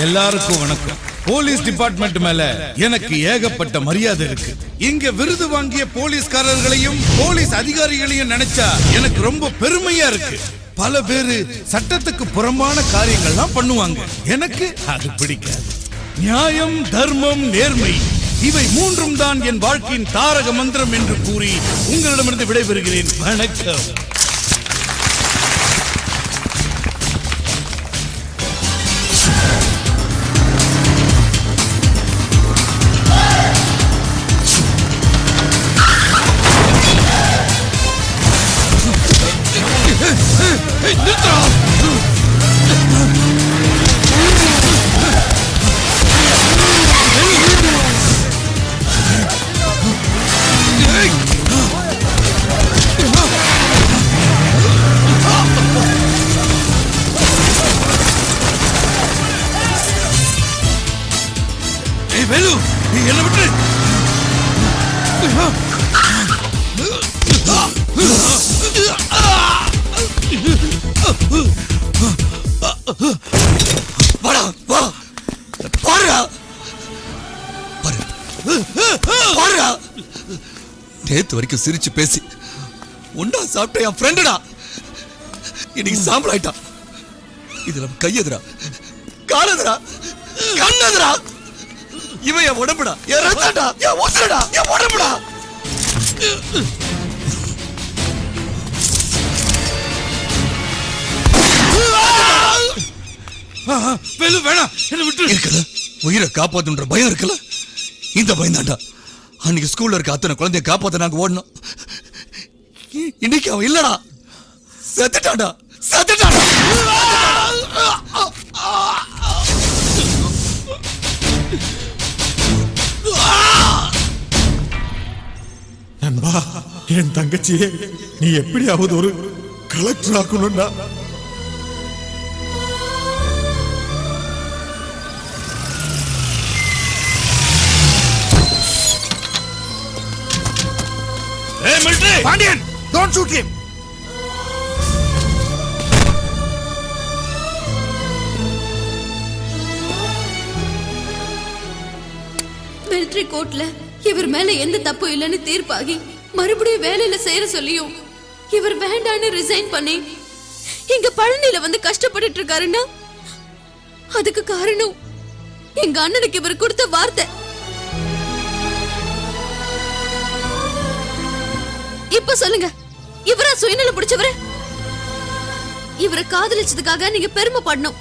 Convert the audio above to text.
எல்லாருக்கும் வணக்கம். Police department மேல எனக்கு ஏகப்பட்ட மரியாதை இருக்கு. இங்க விருது வாங்கிய போலீஸ்காரர்களையும் போலீஸ் அதிகாரிகளையும் நினைச்சா எனக்கு ரொம்ப பெருமையா இருக்கு. பல பேரு சட்டத்துக்கு புறம்பான காரியங்கள்லாம் பண்ணுவாங்க. எனக்கு அது பிடிக்காது. நியாயம், தர்மம், நேர்மை இவை மூன்றும் தான் என் வாழ்க்கையின் தாரக மந்திரம் என்று கூறி உங்களிடமிருந்து விடைபெறுகிறேன். வணக்கம். வேலு, நீ என்ன விட்டு நேத்து வரைக்கும் சிரிச்சு பேசி ஒன்னா சாப்பிட்ட என் ஃப்ரெண்டுடா இன்னைக்கு சாம்பல் ஆயிட்டான். இதுல கையதுரா, காலதுரா, கண்ணதுரா. இவன் என் உடம்புடா, என் ரத்தடா, என் உசுரடா, என் உடம்புடா. வேலு வேணாம், என்ன விட்டு இருக்குல்ல, உயிரை காப்பாத்துன்ற பயம் இருக்குல்ல, இந்த பயம் தான்டா அன்னைக்கு ஸ்கூல்ல இருக்க அத்தனை குழந்தைய காப்பாத்த நாங்க ஓடணும். இன்னைக்கு அவன் இல்லடா, செத்துட்டாடா, செத்துட்டாடா. நண்பா, என் தங்கச்சியே நீ எப்படியாவது ஒரு கலெக்டர் ஆக்கணும்டா. Pandian, don't shoot him. Military கோர்ட்ல இவர் மேல எந்த தப்பு இல்லைன்னு தீர்ப்பாகி மறுபடியும் வேலையில சேர சொல்லியும் இவர் வேண்டான்னு ரிசைன் பண்ணி இங்க பழனியில வந்து கஷ்டப்பட்டுட்டு இருக்காருன்னா அதுக்கு காரணம் எங்க அண்ணனுக்கு இவர் கொடுத்த வார்த்தை. இப்ப சொல்லுங்க, இவரா சுயநலம் பிடிச்சவரு? இவரை காதலிச்சதுக்காக நீங்க பெருமைப்படணும்.